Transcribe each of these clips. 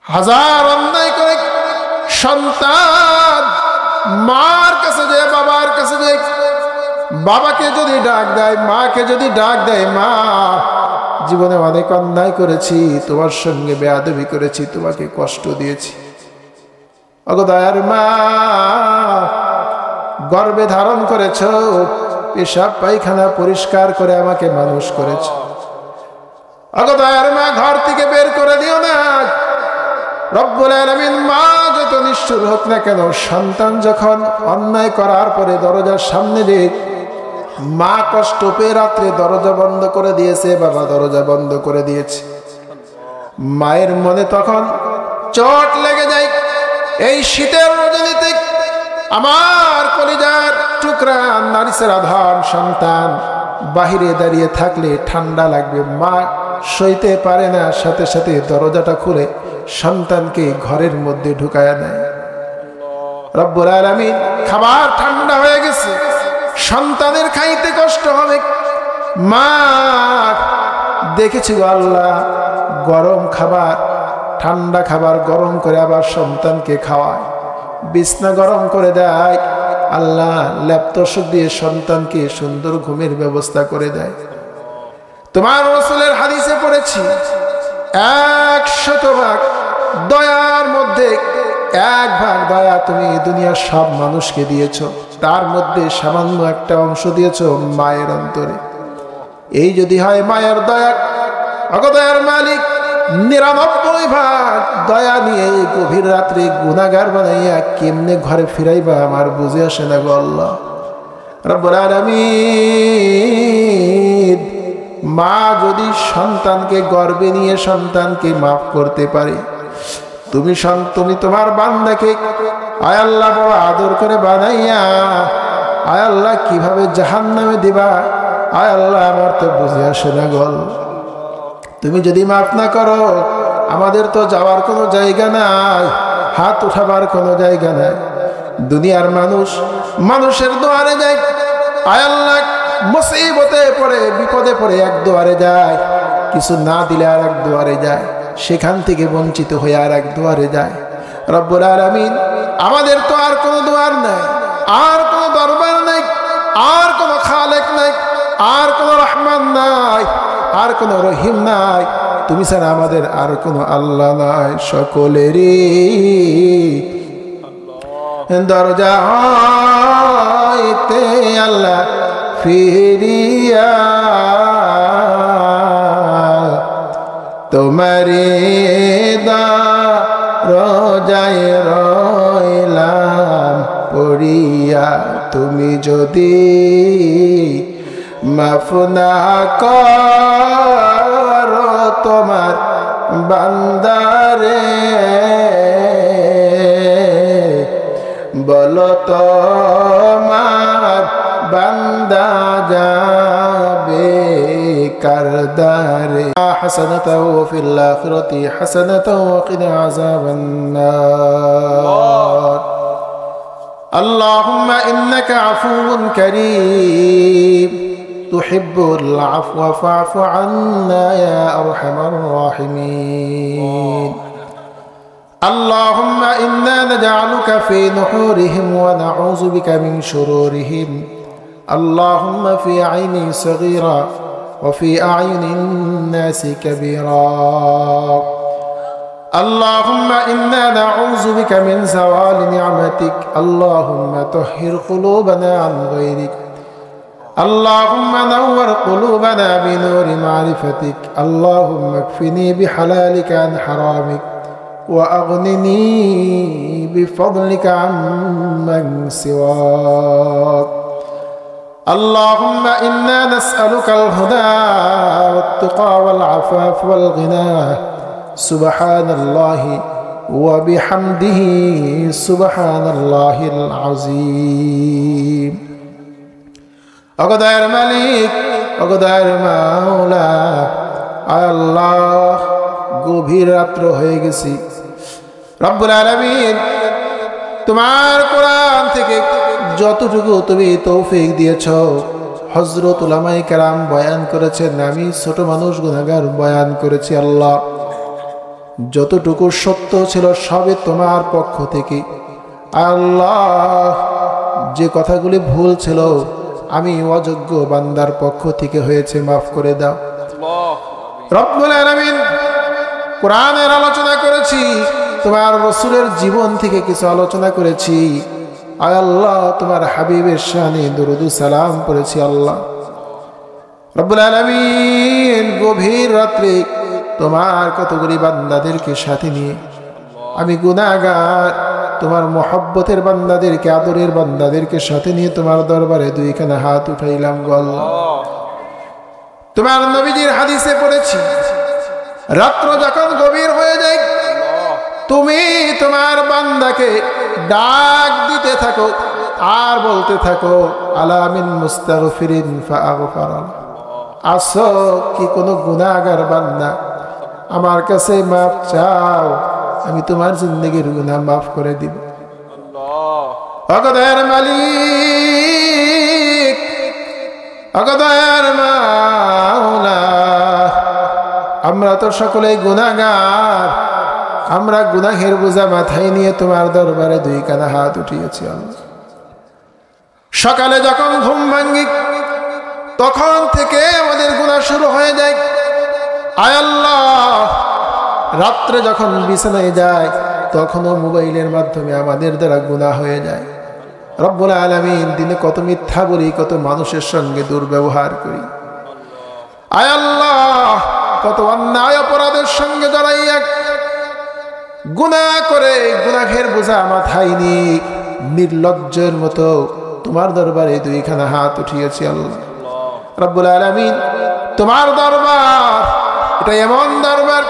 হাজার অন্যায় করে সন্তান মার কাছে যায়, বাবার কাছে যায়, বাবাকে যদি ডাক দেয়, মাকে যদি ডাক দেয়, মা জীবনে অনেক অন্যায় করেছি, তোমার সঙ্গে বেয়াদবি করেছি, তোমাকে কষ্ট দিয়েছি। ওগো দয়ার মা, গর্ভে ধারণ করেছ, পেশাব পায়খানা পরিষ্কার করে আমাকে মানুষ করেছ। ওগো দয়ার মা, ঘর থেকে বের করে দিও না। রব্বুল আলামিন মা যত নিষ্ঠুর হোক না কেন, সন্তান যখন অন্যায় করার পরে দরজার সামনে যে মা কষ্ট পেয়ে রাত্রে দরজা বন্ধ করে দিয়েছে, বাবা দরজা বন্ধ করে দিয়েছে, মায়ের মনে তখন চোট লেগে যায়। এই শীতের রজনীতে আমার কলিজার টুকরা নারিসের আধার সন্তান বাহিরে দাঁড়িয়ে থাকলে ঠান্ডা লাগবে, মা সইতে পারে না, সাথে সাথে দরজাটা খুলে সন্তানকে ঘরের মধ্যে ঢুকায়া দেয়। রব্বুল আলামিন খাবার ঠান্ডা হয়ে গেছে, সন্তানের খাইতে কষ্ট হবে, মা দেখেছি গো আল্লাহ, গরম খাবার ঠান্ডা খাবার গরম করে আবার সন্তানকে খাওয়ায়, বিছনা গরম করে দেয়, আল্লাহ ল্যাপটপ দিয়ে সন্তানকে সুন্দর ঘুমের ব্যবস্থা করে দেয়। তোমার রাসূলের হাদিসে পড়েছি 100 ভাগ দয়ার মধ্যে 1 ভাগ দয়া তুমি দুনিয়ার সব মানুষকে দিয়েছ, তার মধ্যে সামান্য একটা অংশ দিয়েছ মায়ের অন্তরে। এই যদি হয় মায়ের দয়া, অগদয়ার মালিক 99 ভাগ দয়া নিয়ে গভীর রাত্রে গুনাহগার বানাইয়া কেমনে ঘরে ফিরাইবা আমার বুঝে আসে না গো আল্লাহ। রব্বুল আলামিন মা যদি সন্তানকে গর্ভে নিয়ে সন্তানকে মাফ করতে পারে, তুমি তোমার বান্দাকে আয় আল্লাহ বড় আদর করে বানাইয়া আয় আল্লাহ কিভাবে জাহান্নামে দিবা, আয় আল্লাহ আমার তো বুঝে আসে না গো। তুমি যদি মাফ না করো, আমাদের তো যাওয়ার কোনো জায়গা নাই, হাত উঠাবার কোনো জায়গা নাই। দুনিয়ার মানুষের দুয়ারে যায়, আয় আল্লাহ মুসিবতে পড়ে বিপদে পড়ে এক দুয়ারে যায়, কিছু না দিলে আর এক দুয়ারে যায়, সেখান থেকে বঞ্চিত হয়ে আর এক দুয়ারে যায়। রব্বুল আলামিন আমাদের তো আর কোনো দুয়ার নাই, আর কোনো দরবার নাই, আর কোনো খালেক নাই, আর কোনো রহমান নাই, আর কোনো রহিম নাই, তুমি ছাড়া আমাদের আর কোনো আল্লাহ নাই। সকলেরই দরজা হইতে আল্লাহ ফিরিয়া তোমারে দরজায় রইলাম পড়িয়া, তুমি যদি মাফ না করো তোমার বান্দারে, বলো তোমার বান্দা যাবে কারদারে। হাসানাতাও ফিল আখিরাতি হাসানাতাও ওয়া কিনা আযাবান নার। আল্লাহুম্মা ইন্নাকা আফুউন কারীম তুহিব্বুল আফওয়া ফা'ফু আন্না ইয়া আরহামার রাহিমিন। اللهم إنا نجعلك في نحورهم ونعوذ بك من شرورهم. اللهم في عيني صغيرا وفي أعين الناس كبيرا. اللهم إنا نعوذ بك من زوال نعمتك. اللهم طهر قلوبنا عن غيرك. اللهم نور قلوبنا بنور معرفتك. اللهم اكفني بحلالك عن حرامك وأغنني بفضلك عمن سواك. اللهم إنا نسألك الهدى والتقى والعفاف والغنى. سبحان الله وبحمده سبحان الله العظيم. أقدر ملك أقدر مولا الله গভীর রাত্র হয়ে গেছি। রব্বুল আলামিন তোমার কোরআন থেকে যতটুকু তুমি তৌফিক দিয়েছ, হযরত উলামায়ে কেরাম বয়ান করেছেন, আমি ছোট মানুষ গুনাহগার বয়ান করেছি। আল্লাহ যতটুকু সত্য ছিল সবই তোমার পক্ষ থেকে। আল্লাহ, যে কথাগুলি ভুল ছিল আমি অযোগ্য বান্দার পক্ষ থেকে হয়েছে, মাফ করে দাও। রব্বুল আলামিন, কোরআনের আলোচনা করেছি, তোমার রাসূলের জীবন থেকে কিছু আলোচনা করেছি। আয় আল্লাহ, তোমার হাবিবের শানে দরুদ ও সালাম পড়েছি। আল্লাহ রব্বুল আলামিন, গভীর রাত্রে তোমার কতগুলি বান্দাদেরকে সাথে নিয়ে আমি গুনাহগার, তোমার মহব্বতের বান্দাদেরকে, আদরের বান্দাদেরকে সাথে নিয়ে তোমার দরবারে দুইখানা হাত উঠাইলাম গো আল্লাহ। তোমার নবীজির হাদিসে পড়েছি, রাত্র যখন গভীর হয়ে যায় তুমি তোমার বান্দাকে ডাক দিতে থাকো আর বলতে থাকো, আলা মিন মুস্তাগফিরিন ফাগফার। আসো কি কোনো গুনাহগার বান্দা, আমার কাছে মাফ চাও, আমি তোমার জিন্দেগির গুনাহ মাফ করে দিব। অগদয়ের মালিক, অগদয়ের মাওলা, আমরা তো সকলেই গুনাহগার, আমরা গুনাহের বোঝা মাথায় নিয়ে তোমার দরবারে দুইখানা হাত উঠিয়েছি। আল্লাহ, সকালে যখন ঘুম ভাঙ্গি তখন থেকে আমাদের গুনাহ শুরু হয়ে যায়। আয় আল্লাহ, রাত্রে যখন বিছানায় যায় তখনও মোবাইলের মাধ্যমে আমাদের দ্বারা গুনাহ হয়ে যায়। রব্বুল আলামিন, দিনে কত মিথ্যা বলি, কত মানুষের সঙ্গে দুর্ব্যবহার করি। আয় আল্লাহ, কত অন্যায় অপরাধের সঙ্গে জড়াইয়া গুনাহ করে গুনাহের বোঝা মাথায় নিয়ে নির্লজ্জের মতো তোমার দরবারে দুইখানা হাত উঠিয়েছি। আল্লাহ রব্বুল আলামিন, তোমার দরবার এটা এমন দরবার,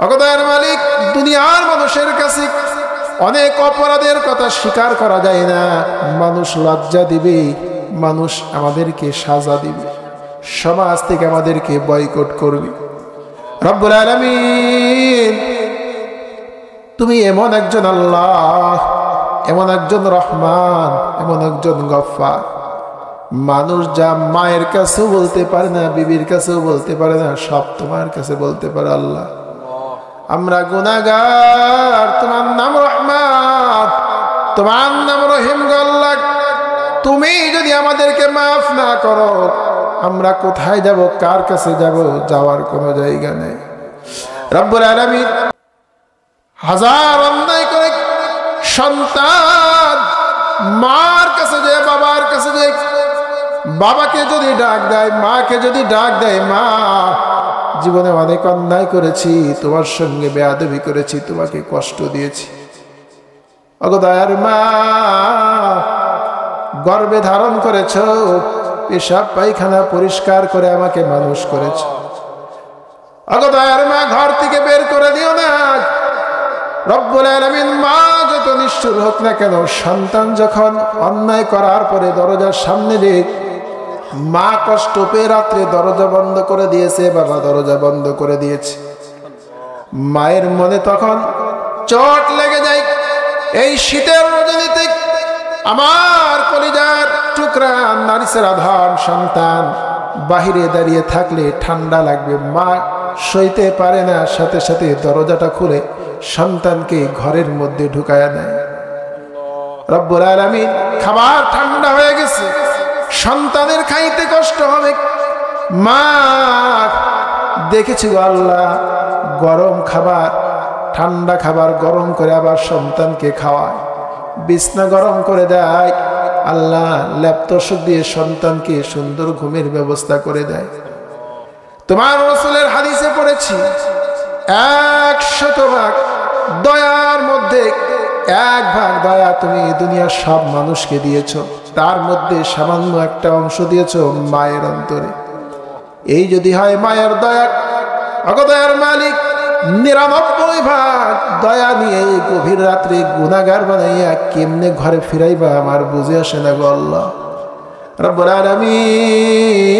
অগদয়ের মালিক, দুনিয়ার মানুষের কাছে অনেক অপরাধের কথা স্বীকার করা যায় না। মানুষ লজ্জা দিবে, মানুষ আমাদেরকে সাজা দিবে, সমাজ থেকে আমাদেরকে বয়কট করবে। রব্বুল আলামিন, তুমি এমন একজন আল্লাহ, এমন একজন রহমান, এমন একজন গফফার, মানুষ যা মায়ের কাছেও বলতে পারে না, বিবির কাছেও বলতে পারে না, সব তোমার কাছে বলতে পারে। আল্লাহ, আমরা গুনাহগার, তোমার নাম রহমান, তোমার নাম রহিম। আল্লাহ, তুমি যদি আমাদেরকে মাফ না করো আমরা কোথায় যাব, কার কাছে যাব? যাওয়ার কোনো জায়গা নেই। রব্বুল আলামিন, হাজার অন্যায় করে সন্তান মার কাছে যায়, বাবার কাছে যায়, বাবাকে যদি ডাক দেয়, মাকে যদি ডাক দেয়, মা জীবনে অনেক অন্যায় করেছি, তোমার সঙ্গে বেয়াদবি করেছি, তোমাকে কষ্ট দিয়েছি। ওগো দয়ার মা, গর্ভে ধারণ করেছ, পেশাব পায়খানা পরিষ্কার করে আমাকে মানুষ করেছ। ওগো দয়ার মা, ঘর থেকে বের করে দিও না। রব্বুল আলামিন, মা যত নিষ্ঠুর হোক না কেন, সন্তান যখন অন্যায় করার পরে দরজার সামনে যে মা কষ্ট পেয়ে রাত্রে দরজা বন্ধ করে দিয়েছে, বাবা দরজা বন্ধ করে দিয়েছে, মায়ের মনে তখন চোট লেগে যায়। এই শীতের রজনীতে আমার কলিজার টুকরা নারিসের আধার সন্তান বাহিরে দাঁড়িয়ে থাকলে ঠান্ডা লাগবে, মা সইতে পারে না, সাথে সাথে দরজাটা খুলে সন্তানকে ঘরের মধ্যে ঢুকায়া দেয়। রব্বুল আলামিন, খাবার ঠান্ডা হয়ে গেছে, সন্তানের খাইতে কষ্ট হবে, মা দেখেছি গো আল্লাহ, গরম খাবার ঠান্ডা খাবার গরম করে আবার সন্তানকে খাওয়ায়, বিছনা গরম করে দেয়, আল্লাহ লেপ তোশক দিয়ে সন্তানকে সুন্দর ঘুমের ব্যবস্থা করে দেয়। তোমার রাসূলের হাদিসে পড়েছি, 100 ভাগ দয়ার মধ্যে 1 ভাগ দয়া তুমি দুনিয়ার সব মানুষকে দিয়েছো, তার মধ্যে সামান্য একটা অংশ দিয়েছো মায়ের অন্তরে। এই যদি হয় মায়ের দয়া, অগদয়ার মালিক 99 ভাগ দয়া নিয়ে এই গভীর রাত্রে গুনাহগার বানাইয়া কেমনে ঘরে ফিরাইবা আমার বুঝে আসে না গো আল্লাহ। রব্বুল আলামিন,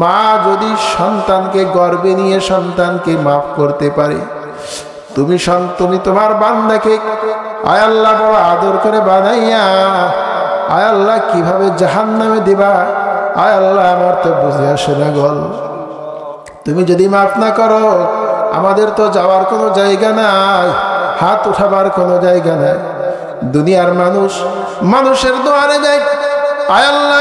মা যদি সন্তানকে গর্ভে নিয়ে সন্তানকে মাফ করতে পারে, তুমি তোমার বান্দাকে আয় আল্লাহ বড় আদর করে বানাইয়া আয় আল্লাহ কিভাবে জাহান্নামে দিবা, আয় আল্লাহ আমার তো বুঝে আসে না গো। তুমি যদি মাফ না করো আমাদের তো যাওয়ার কোনো জায়গা নাই, হাত উঠাবার কোনো জায়গা নাই। দুনিয়ার মানুষ মানুষের দুয়ারে যায়, আয় আল্লাহ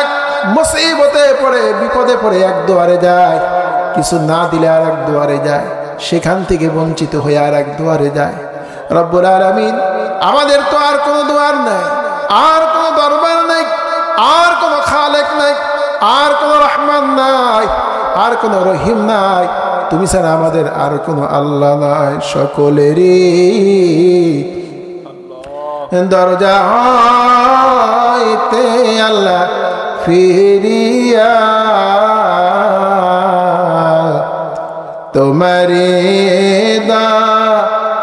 মুসিবতে পড়ে বিপদে পড়ে এক দুয়ারে যায়, কিছু না দিলে আর এক দুয়ারে যায়, সেখান থেকে বঞ্চিত হয়ে আর এক দুয়ারে যায়। রব্বুল আলামিন আমাদের তো আর কোনো দুয়ার নাই, আর কোনো দরবার নাই, আর কোনো খালেক নাই, আর কোনো রহমান নাই, আর কোনো রহিম নাই, তুমি ছাড়া আমাদের আর কোনো আল্লাহ নাই। সকলেরই দরজা হইতে আল্লাহ ফিরিয়া তোমারি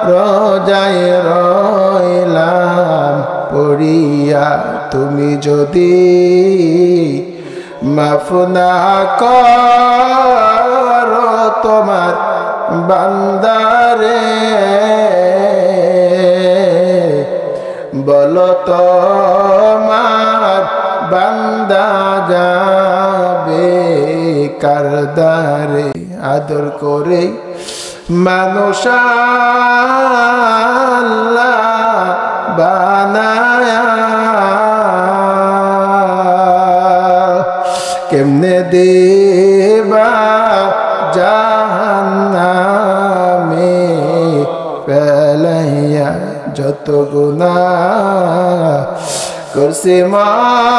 দরজায় রইলাম পড়িয়া। তুমি যদি মাফ না করো তোমার বান্দারে, বলো তোমার বান্দা যাবে কার দ্বারে। আদর করে মানুষ আল্লাহ বানায়া কেমনে দেবা জাহান্নামে ফেলাইয়া। যত গুনাহ করছে মাওলা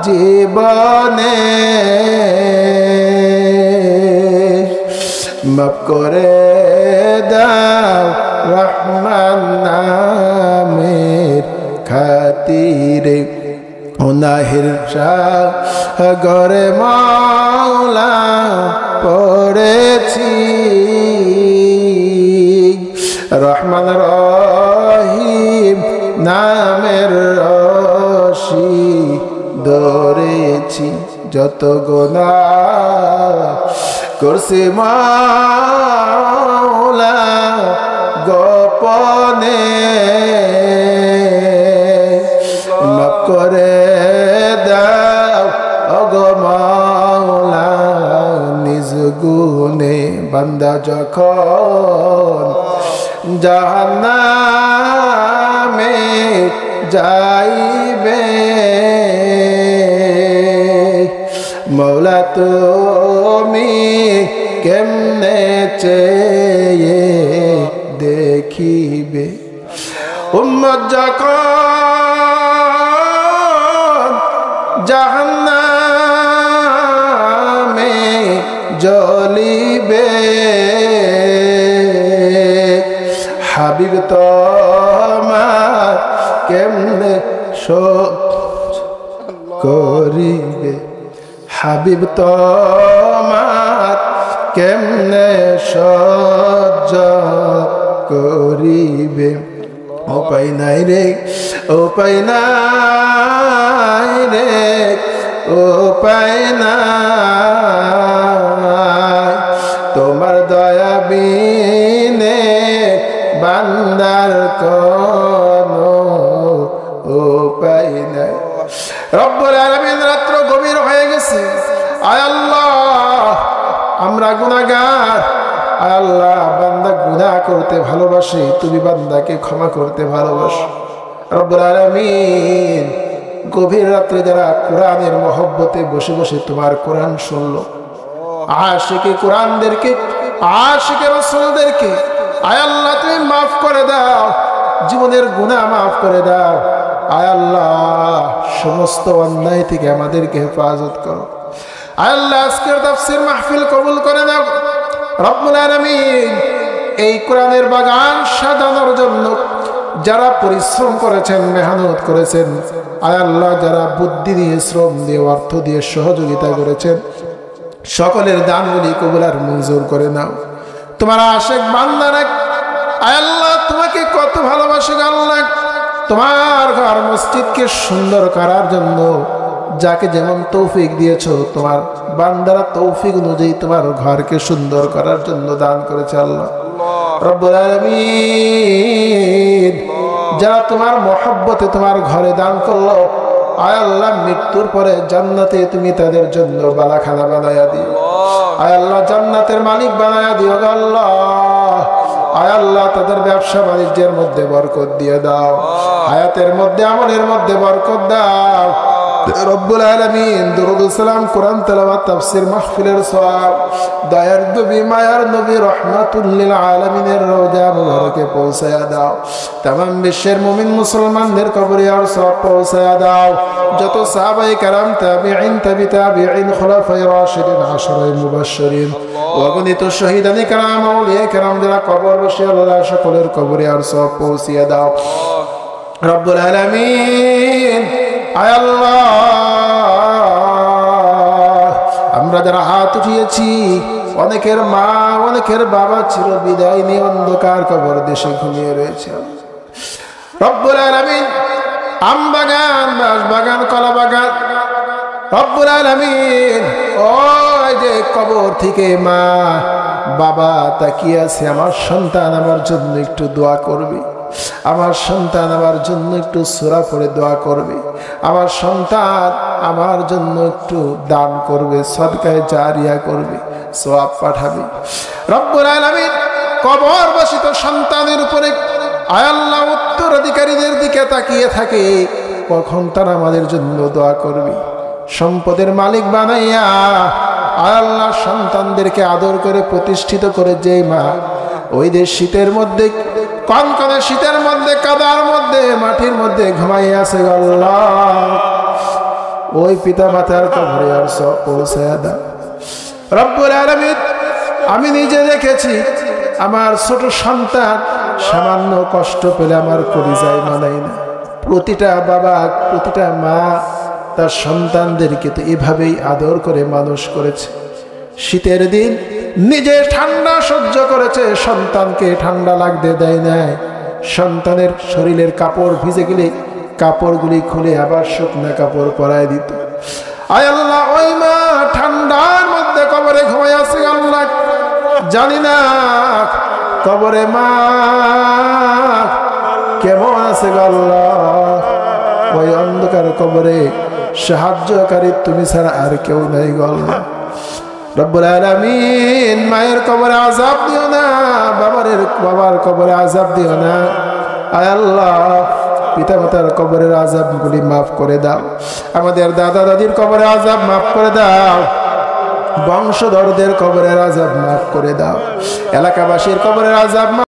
জীবনে, মাফ করে দাও রহমান নামের খাতিরে। গুনাহের সাগরে মাওলা পড়েছি, রহমান রহিম নামের রশি ধরেছি। যত গুনাহ করছি মাওলা গোপনে, মাফ করে দাও ওগো মাওলা নিজ গুণে। বান্দা যখন জাহান্নামে যাইবে, মৌলা তুমি কেমনে চেয়ে দেখিবে। উম্মত যখন জাহান্নামে জ্বলিবে, হাবিব তোমার কেমনে করিবে, হাবিব তোমার কেমনে সহ্য করিবে। উপায় নাই রে, উপায় নাই রে, উপায় নাই। তোমার দয়া বিনে বান্দার কোনো উপায় নাই। রব্বুল আলামিন রাত্র গভীর হয়ে গেছে, আয় আল্লাহ আমরা গুনাহগার, আয় আল্লাহ বান্দা গুনাহ করতে ভালোবাসে, তুমি বান্দাকে ক্ষমা করতে ভালোবাসো। রব্বুল আলামিন গভীর রাত্রে যারা কোরআনের মহব্বতে বসে বসে তোমার কোরআন শুনলো, আশিকে কোরআনদেরকে, আশিকে রাসূলদেরকে আয় আল্লাহ তুমি মাফ করে দাও, জীবনের গুনাহ মাফ করে দাও। আয় আল্লাহ সমস্ত অন্যায় থেকে আমাদেরকে হেফাজত করো। আয় আল্লাহ আজকের তাফসীর মাহফিল কবুল করে নাও। রব্বুল আলামিন এই কোরআনের বাগান সাজানোর জন্য যারা পরিশ্রম করেছেন, মেহনত করেছেন, আয় আল্লাহ যারা বুদ্ধি দিয়ে, শ্রম দিয়ে, অর্থ দিয়ে সহযোগিতা করেছেন, সকলের দানগুলি কবুল আর মঞ্জুর করে নাও। তোমার আশিক বান্দারা আয় আল্লাহ তোমাকে কত ভালোবাসে আল্লাহ, তোমার ঘর মসজিদকে সুন্দর করার জন্য যাকে যেমন তৌফিক দিয়েছো, তোমার বান্দারা তৌফিক অনুযায়ী তোমার ঘরকে সুন্দর করার জন্য দান করেছে আল্লাহ রব্বুল আলামিন। যারা তোমার মহব্বতে তোমার ঘরে দান করলো, আয় আল্লাহ মৃত্যুর পরে জান্নাতে তুমি তাদের জন্য বালাখানা বানায়া দিও। আয় আল্লাহ জান্নাতের মালিক বানায়া দিও গো আল্লাহ। আয় আল্লাহ তাদের ব্যবসা বাণিজ্যের মধ্যে বরকত দিয়ে দাও, হায়াতের মধ্যে আমলের মধ্যে বরকত দাও রব্বুল আলামিন। দুরূদ ও সালাম, কোরআন তেলাওয়াত, তাফসীর মাহফিলের সওয়াব দয়ার নবী মায়ার নবী রাহমাতুল লিল আলামিনের রওজা মুবারকে পৌঁছায়া দাও। तमाम বিশ্বের মুমিন মুসলমানদের কবরে আর সওয়াব পৌঁছায়া দাও। যত সাহাবায়ে কেরাম, তাবিঈন, তাবিঈন, খুলাফায়ে রাশিদিন, আশরায়ে মুবাশশিরিন, অগণিত শহীদানে কেরাম, আউলিয়া কেরাম যারা কবরবাসী আল্লাহ সকলের কবরে আর সওয়াব পৌঁছিয়ে দাও রব্বুল আলামিন। আয় আল্লাহ আমরা যারা হাত উঠিয়েছি, অনেকের মা অনেকের বাবা চির বিদায় নিয়ে অন্ধকার কবর দেশে ঘুমিয়ে রয়েছে রব্বুল আলামিন। আম বাগান, বাঁশ বাগান, কলা বাগান রব্বুল আলামিন, ওই যে কবর থেকে মা বাবা তাকিয়ে আছে, আমার সন্তান আমার জন্য একটু দোয়া করবে, আমার সন্তান আমার জন্য একটু সূরা পড়ে দোয়া করবে, আমার সন্তান আমার জন্য একটু দান করবে, সদকায়ে জারিয়া করবে, সওয়াব পাঠাবে রব্বুল আলামিন। কবরবাসী তো সন্তানের উপরে আয় আল্লাহ উত্তরাধিকারীদের দিকে তাকিয়ে থাকে, কখন তারা আমাদের জন্য দোয়া করবে। সম্পদের মালিক বানাইয়া আয় আল্লাহ সন্তানদেরকে আদর করে প্রতিষ্ঠিত করে যে মা ওই যে শীতের মধ্যে, কনকনে শীতের মধ্যে, কাদার মধ্যে, মাটির মধ্যে ঘুমাইয়া আছে আল্লাহ, ওই পিতা মাতার কবরে আর সওয়াব পৌঁছায়া দাও রব্বুল আলামিন। আমি নিজে দেখেছি, আমার ছোট সন্তান সামান্য কষ্ট পেলে আমার কলিজায় মানাই না। প্রতিটা বাবা, প্রতিটা মা তার সন্তানদেরকে তো এভাবেই আদর করে মানুষ করেছে। শীতের দিন নিজে ঠান্ডা সহ্য করেছে, সন্তানকে ঠান্ডা লাগতে দেয় নাই। সন্তানের শরীরের কাপড় ভিজে গেলে কাপড়গুলি খুলে আবার শুকনা কাপড় পরায় দিত। আয় আল্লাহ, ওই মা ঠান্ডার মধ্যে কবরে ঘুমায় আছে আল্লাহ, জানি না কবরে মা কেমন আছে আল্লাহ। ওই অন্ধকার কবরে সাহায্যকারী তুমি ছাড়া আর কেউ নাই আল্লাহ রব্বুল আলামিন। মায়ের কবরে আযাব দিও না, বাবার কবরে আযাব দিও না। আয় আল্লাহ পিতা মাতার কবরের আযাবগুলি মাফ করে দাও, আমাদের দাদা দাদির কবরে আযাব মাফ করে দাও, বংশধরদের কবরের আযাব মাফ করে দাও, এলাকাবাসীর কবরের আযাব